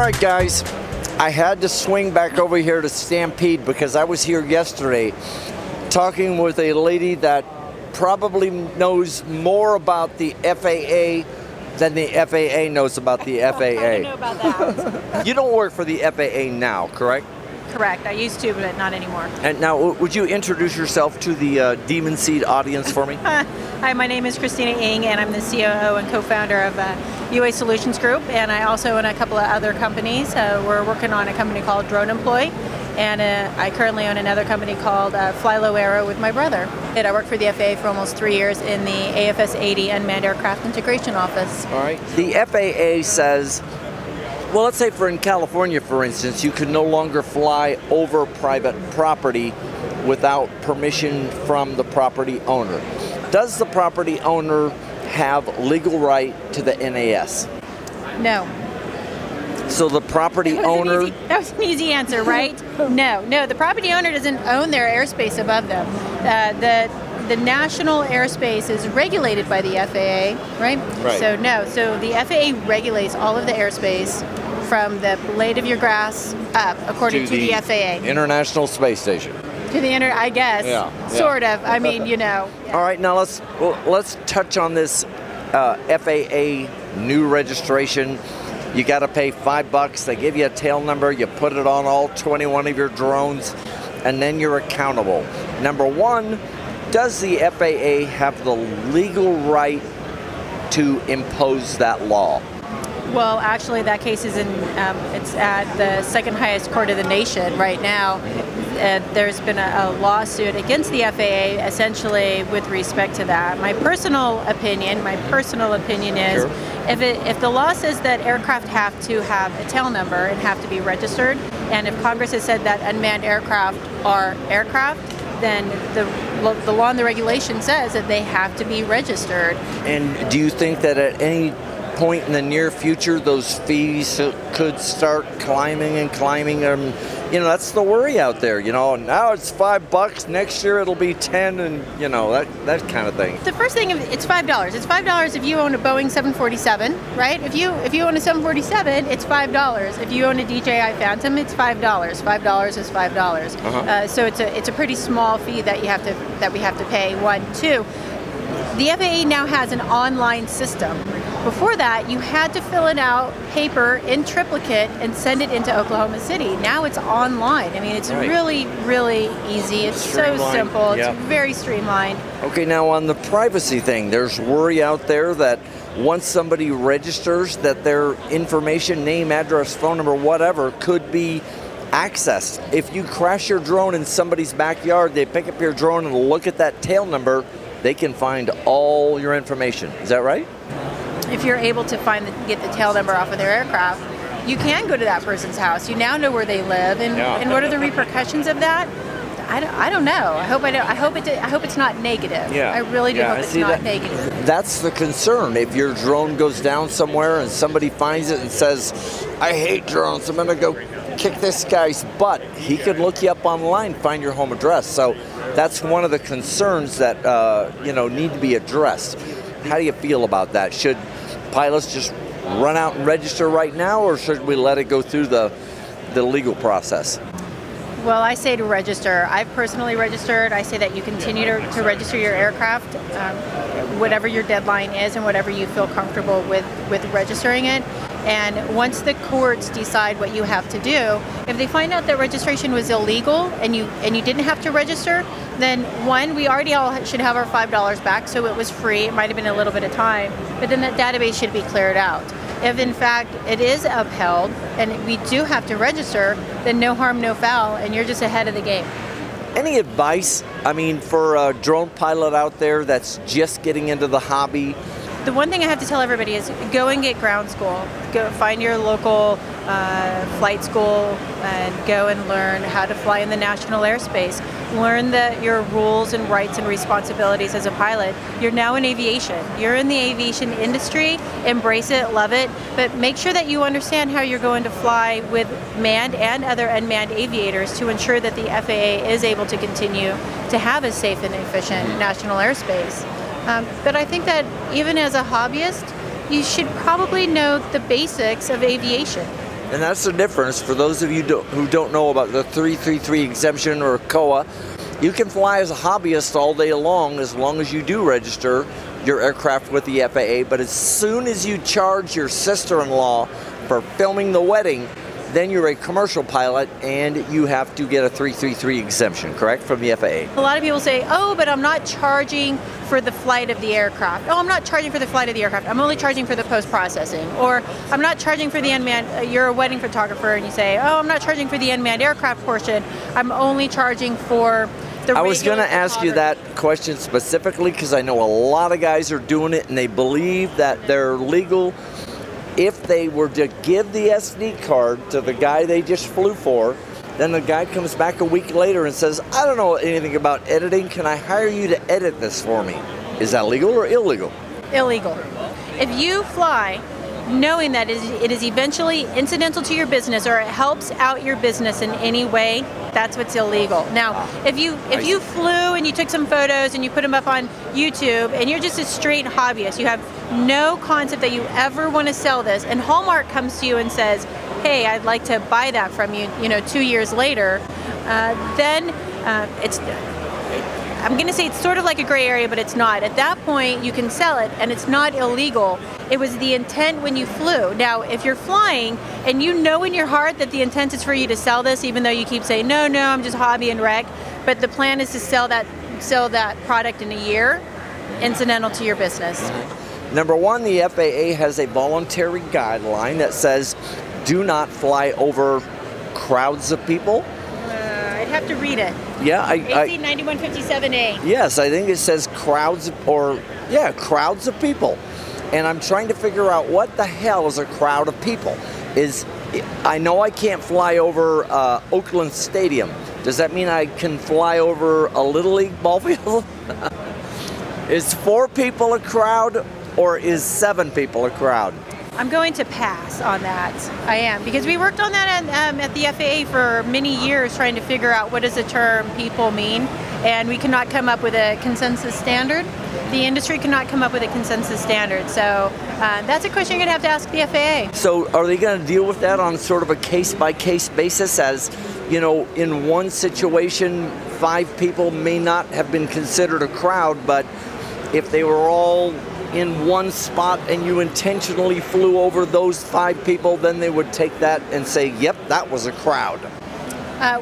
right, guys, I had to swing back over here to Stampede because I was here yesterday talking with a lady that probably knows more about the FAA than the FAA knows about the FAA. I don't know about that. You don't work for the FAA now, correct? Correct. I used to, but not anymore. And now, would you introduce yourself to the Demunseed audience for me? Hi, my name is Christina Engh, and I'm the COO and co-founder of UASolutionsgroup, and I also own a couple of other companies. We're working on a company called Prodrone Byrd, and I currently own another company called Fly Low Aero with my brother. And I worked for the FAA for almost 3 years in the AFS 80 Unmanned Aircraft Integration Office. All right. The FAA says, well, let's say in California, for instance, you can no longer fly over private property without permission from the property owner. Does the property owner have legal right to the NAS? No. So the property owner... That was an easy answer, right? No, the property owner doesn't own their airspace above them. The national airspace is regulated by the FAA, right? Right. So no, so the FAA regulates all of the airspace from the blade of your grass up, according to the FAA. International Space Station. To the I guess. Yeah. Sort of. I mean, you know. All right, now let's touch on this FAA new registration. You got to pay $5. They give you a tail number. You put it on all 21 of your drones, and then you're accountable. Number one, does the FAA have the legal right to impose that law? Well, actually, that case is it's at the second highest court of the nation right now. There's been a lawsuit against the FAA, essentially with respect to that. My personal opinion is, Sure. if the law says that aircraft have to have a tail number and have to be registered, and if Congress has said that unmanned aircraft are aircraft, then the law and the regulation says that they have to be registered. And do you think that at any point in the near future those fees could start climbing? You know, that's the worry out there. You know, now it's $5, next year it'll be 10, and you know, that kind of thing. The first thing, it's $5. It's $5 if you own a Boeing 747, right? If you own a 747, it's $5. If you own a DJI Phantom, it's $5. $5 is $5. So it's a pretty small fee that we have to pay. 1, 2. The FAA now has an online system. Before that, you had to fill it out, paper, in triplicate, and send it into Oklahoma City. Now it's online. I mean, it's really, really easy. It's so simple. Yep. It's very streamlined. Okay, now on the privacy thing, there's worry out there that once somebody registers that their information, name, address, phone number, whatever, could be accessed. If you crash your drone in somebody's backyard, they pick up your drone and look at that tail number, they can find all your information. Is that right? If you're able to get the tail number off of their aircraft, you can go to that person's house. You now know where they live, and what are the repercussions of that? I don't know. I hope it's not negative. Yeah. I really do hope it's not negative. That's the concern. If your drone goes down somewhere and somebody finds it and says, "I hate drones, I'm going to go kick this guy's butt," he could look you up online, find your home address. So that's one of the concerns that need to be addressed. How do you feel about that? Should pilots just run out and register right now, or should we let it go through the legal process? Well, I say to register. I've personally registered. I say that you continue to register your aircraft, whatever your deadline is and whatever you feel comfortable with registering it. And once the courts decide what you have to do, if they find out that registration was illegal and you didn't have to register, then one, we already all should have our $5 back, so it was free. It might have been a little bit of time, but then that database should be cleared out. If in fact it is upheld and we do have to register, then no harm, no foul, and you're just ahead of the game. Any advice, for a drone pilot out there that's just getting into the hobby? The one thing I have to tell everybody is go and get ground school. Go find your local flight school and go and learn how to fly in the national airspace. Learn your rules and rights and responsibilities as a pilot. You're now in aviation. You're in the aviation industry. Embrace it, love it, but make sure that you understand how you're going to fly with manned and other unmanned aviators to ensure that the FAA is able to continue to have a safe and efficient national airspace. But I think that even as a hobbyist, you should probably know the basics of aviation. And that's the difference for those of you who don't know about the 333 exemption or COA. You can fly as a hobbyist all day long as you do register your aircraft with the FAA, but as soon as you charge your sister-in-law for filming the wedding, then you're a commercial pilot and you have to get a 333 exemption, correct, from the FAA? A lot of people say, oh, but I'm not charging for the flight of the aircraft. Oh, I'm not charging for the flight of the aircraft. I'm only charging for the post-processing. Or I'm not charging for the unmanned, you're a wedding photographer and you say, oh, I'm not charging for the unmanned aircraft portion. I'm only charging for the I was going to ask you that question specifically because I know a lot of guys are doing it and they believe that they're legal. If they were to give the SD card to the guy they just flew for, then the guy comes back a week later and says, I don't know anything about editing. Can I hire you to edit this for me? Is that legal or illegal? Illegal. If you fly knowing that it is eventually incidental to your business or it helps out your business in any way, that's what's illegal. Now, if you flew and you took some photos and you put them up on YouTube and you're just a straight hobbyist, you have no concept that you ever want to sell this, and Hallmark comes to you and says, hey, I'd like to buy that from you, 2 years later, then it's, I'm going to say it's sort of like a gray area, but it's not. At that point, you can sell it, and it's not illegal. It was the intent when you flew. Now, if you're flying, and you know in your heart that the intent is for you to sell this, even though you keep saying, no, I'm just hobby and rec, but the plan is to sell that product in a year, incidental to your business. Number one, the FAA has a voluntary guideline that says do not fly over crowds of people. I'd have to read it. Yeah, AC 9157A. Yes, I think it says crowds of people. And I'm trying to figure out what the hell is a crowd of people. I know I can't fly over Oakland Stadium. Does that mean I can fly over a Little League ball field? Is 4 people a crowd or is 7 people a crowd? I'm going to pass on that. I am, because we worked on that at the FAA for many years trying to figure out what does the term people mean, and we cannot come up with a consensus standard. The industry cannot come up with a consensus standard, so that's a question you're going to have to ask the FAA. So are they going to deal with that on sort of a case-by-case basis as, in one situation, 5 people may not have been considered a crowd, but if they were all in one spot and you intentionally flew over those 5 people, then they would take that and say, yep, that was a crowd.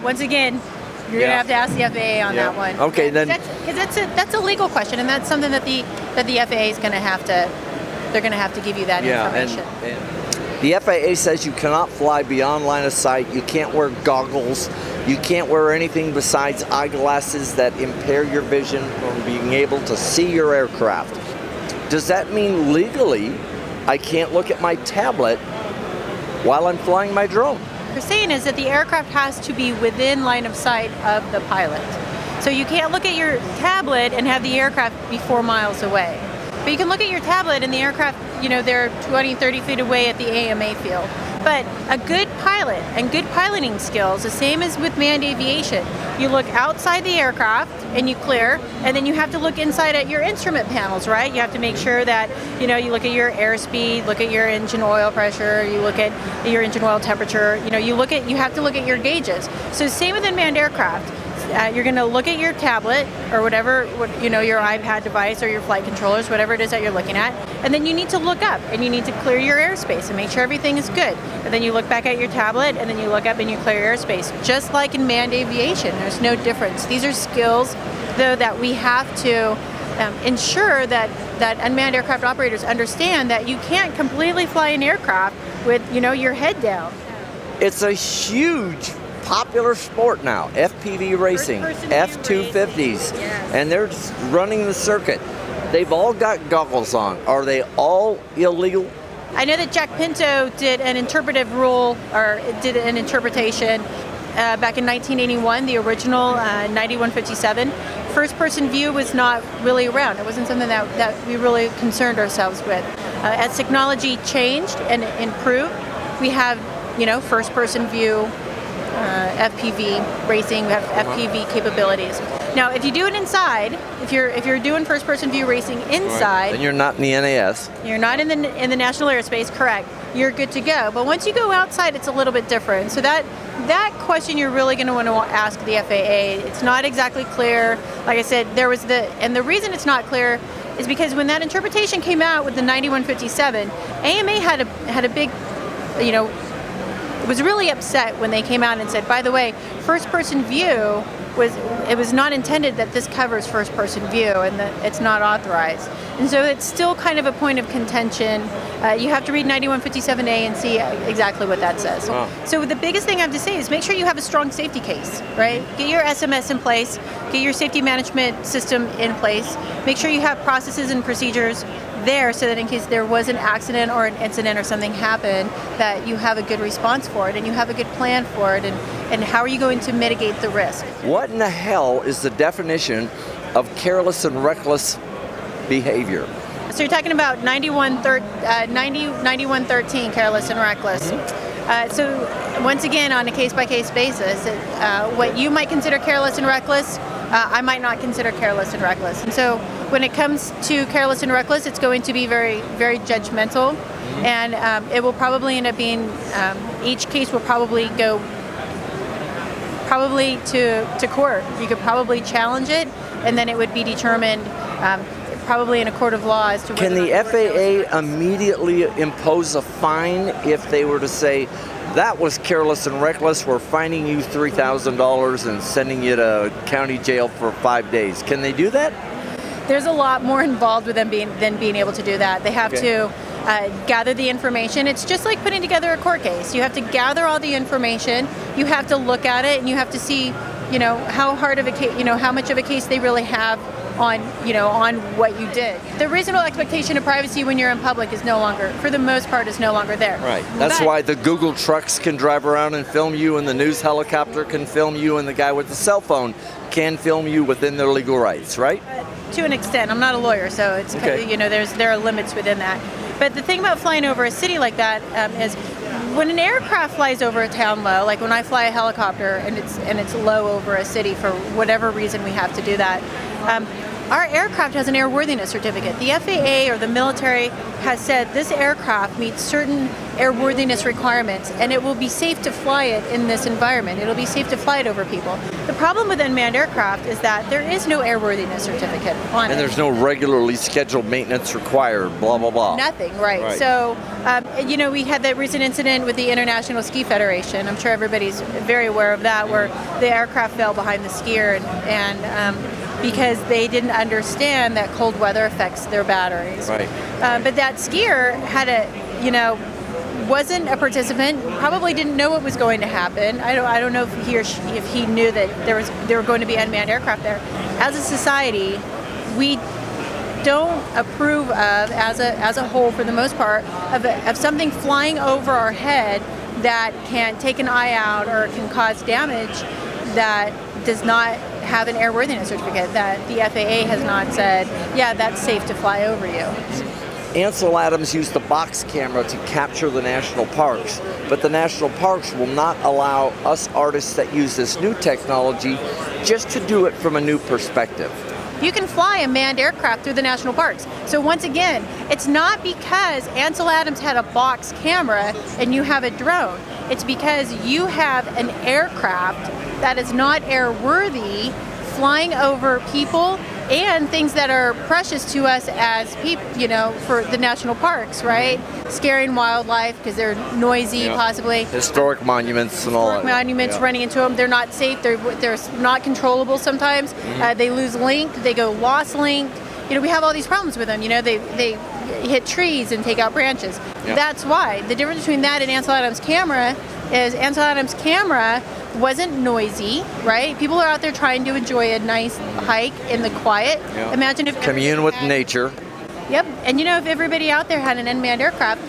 Once again, you're going to have to ask the FAA on that one. Okay, then. Because that's a legal question, and that's something that the FAA is going to have to, they're going to have to give you that information. And the FAA says you cannot fly beyond line of sight. You can't wear goggles. You can't wear anything besides eyeglasses that impair your vision from being able to see your aircraft. Does that mean legally I can't look at my tablet while I'm flying my drone? What they're saying is that the aircraft has to be within line of sight of the pilot. So you can't look at your tablet and have the aircraft be 4 miles away. But you can look at your tablet and the aircraft, they're 20, 30 feet away at the AMA field. But a good pilot and good piloting skills, the same as with manned aviation, you look outside the aircraft and you clear, and then you have to look inside at your instrument panels, right? You have to make sure that, you look at your airspeed, look at your engine oil pressure, you look at your engine oil temperature, you have to look at your gauges. So same with unmanned aircraft. You're going to look at your tablet or whatever, your iPad device or your flight controllers, whatever it is that you're looking at, and then you need to look up and you need to clear your airspace and make sure everything is good. And then you look back at your tablet and then you look up and you clear your airspace. Just like in manned aviation, there's no difference. These are skills, though, that we have to ensure that unmanned aircraft operators understand that you can't completely fly an aircraft with, your head down. It's a huge popular sport now, FPV racing, F-250s, and they're just running the circuit. They've all got goggles on. Are they all illegal? I know that Jack Pinto did an interpretive rule, or did an interpretation back in 1981, the original 9157. First-person view was not really around. It wasn't something that we really concerned ourselves with. As technology changed and improved, we have, first-person view, FPV racing, we have FPV capabilities. Now, if you do it inside, if you're doing first-person view racing inside, then you're not in the NAS. You're not in the national airspace, correct? You're good to go. But once you go outside, it's a little bit different. So that question you're really going to want to ask the FAA. It's not exactly clear. Like I said, and the reason it's not clear is because when that interpretation came out with the 9157, AMA had a big, was really upset when they came out and said, by the way, first-person view was not intended that this covers first-person view and that it's not authorized. And so it's still kind of a point of contention. You have to read 9157A and see exactly what that says. Wow. So the biggest thing I have to say is make sure you have a strong safety case, right? Get your SMS in place, get your safety management system in place, make sure you have processes and procedures there so that in case there was an accident or an incident or something happened, that you have a good response for it and you have a good plan for it, and how are you going to mitigate the risk? What in the hell is the definition of careless and reckless behavior? So you're talking about 9113, careless and reckless. So once again, on a case-by-case basis, what you might consider careless and reckless, I might not consider careless and reckless. And so when it comes to careless and reckless, it's going to be very, very judgmental. And it will probably end up being, each case will probably go to court. You could probably challenge it, and then it would be determined probably in a court of law as to whether Can the FAA immediately impose a fine if they were to say, that was careless and reckless, we're fining you $3,000 and sending you to county jail for 5 days? Can they do that? There's a lot more involved with them than being able to do that. They have to gather the information. It's just like putting together a court case. You have to gather all the information, you have to look at it, and you have to see, how hard of a case, how much of a case they really have on what you did. The reasonable expectation of privacy when you're in public is no longer, for the most part, is no longer there. Right. That's why the Google trucks can drive around and film you, and the news helicopter can film you, and the guy with the cell phone can film you within their legal rights, right? To an extent. I'm not a lawyer, so it's okay. There are limits within that. But the thing about flying over a city like that is when an aircraft flies over a town low, like when I fly a helicopter and it's low over a city for whatever reason we have to do that, our aircraft has an airworthiness certificate. The FAA or the military has said this aircraft meets certain airworthiness requirements and it will be safe to fly it in this environment. It'll be safe to fly it over people. The problem with unmanned aircraft is that there is no airworthiness certificate on it. And there's no regularly scheduled maintenance required, blah, blah, blah. Nothing, right. So, we had that recent incident with the International Ski Federation. I'm sure everybody's very aware of that, where the aircraft fell behind the skier and because they didn't understand that cold weather affects their batteries. Right. But that skier had wasn't a participant, probably didn't know what was going to happen. I don't know if he knew that there were going to be unmanned aircraft there. As a society, we don't approve of, as a whole for the most part, of something flying over our head that can take an eye out or can cause damage that does not have an airworthiness certificate, that the FAA has not said, yeah, that's safe to fly over you. Ansel Adams used the box camera to capture the national parks, but the national parks will not allow us artists that use this new technology just to do it from a new perspective. You can fly a manned aircraft through the national parks. So once again, it's not because Ansel Adams had a box camera and you have a drone. It's because you have an aircraft that is not airworthy flying over people and things that are precious to us as people, for the national parks, right? Scaring wildlife because they're noisy, possibly. Historic monuments and all that. Monuments, running into them, they're not safe, they're not controllable sometimes. They lose link, they go lost link. We have all these problems with them. They hit trees and take out branches. That's why. The difference between that and Ansel Adams' camera is Ansel Adams' camera wasn't noisy, right? People are out there trying to enjoy a nice hike in the quiet. Imagine if commune with nature. Yep, and if everybody out there had an unmanned aircraft,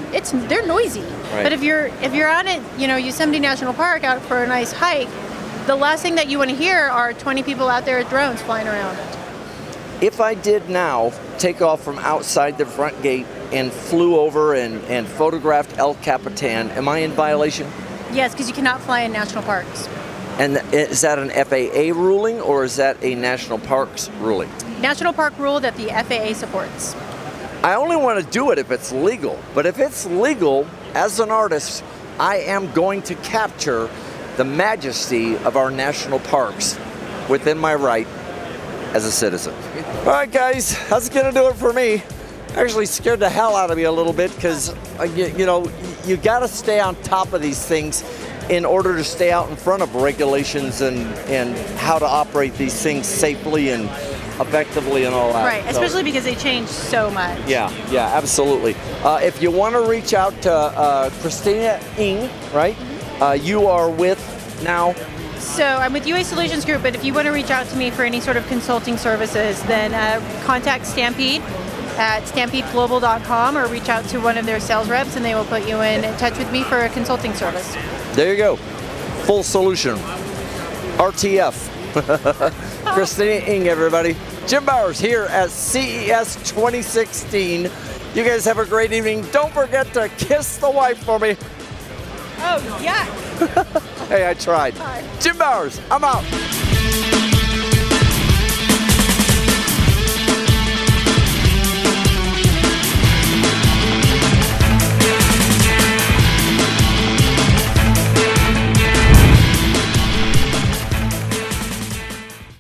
they're noisy. Right. But if you're out at Yosemite National Park out for a nice hike, the last thing that you want to hear are 20 people out there with drones flying around. If I did now take off from outside the front gate and flew over and photographed El Capitan, am I in violation? Yes, because you cannot fly in national parks. And is that an FAA ruling or is that a national parks ruling? National park rule that the FAA supports. I only want to do it if it's legal, but if it's legal, as an artist, I am going to capture the majesty of our national parks within my right as a citizen. All right, guys, that's going to do it for me. Actually scared the hell out of me a little bit because, you got to stay on top of these things in order to stay out in front of regulations and how to operate these things safely and effectively and all that. Right, especially because they change so much. Yeah, absolutely. If you want to reach out to Christina Engh, right? You are with now? So I'm with UASolutionsgroup, but if you want to reach out to me for any sort of consulting services, then contact Stampede at stampedeglobal.com or reach out to one of their sales reps and they will put you in touch with me for a consulting service. There you go. Full solution. RTF. Christina Engh, everybody. Jim Bowers here at CES 2016. You guys have a great evening. Don't forget to kiss the wife for me. Oh, yuck. Hey, I tried. Bye. Jim Bowers, I'm out.